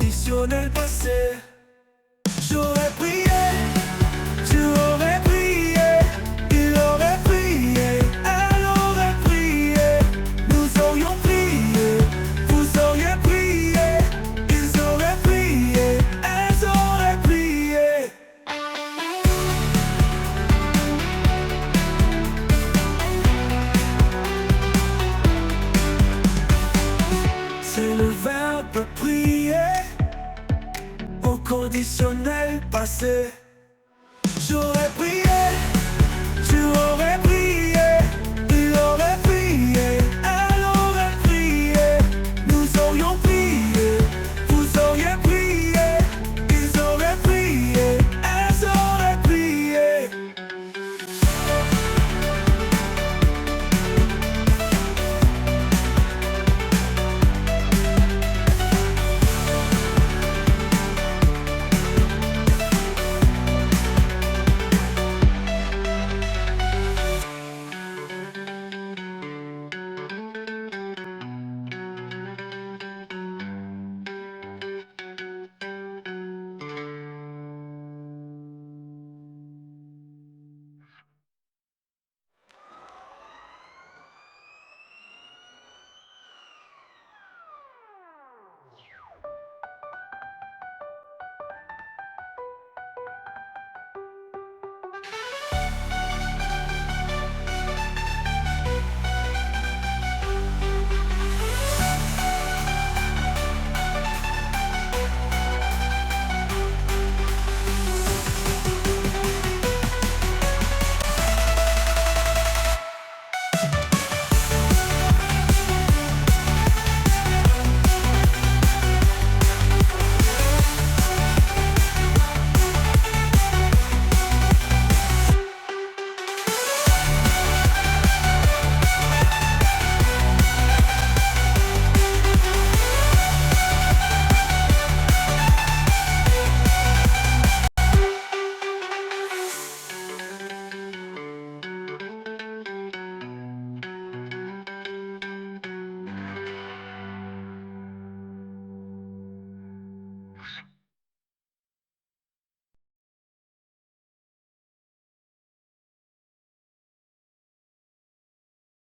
Conditionnel passé. J'aurais prié, tu aurais prié, il aurait prié, elle aurait prié, nous aurions prié, vous auriez prié, ils auraient prié, elles auraient prié. C'est le verbe prier au conditionnel passé. J'aurais prié, tu aurais prié, il aurait prié, elle aurait prié, nous aurions prié, vous auriez prié, ils auraient prié, elles auraient prié.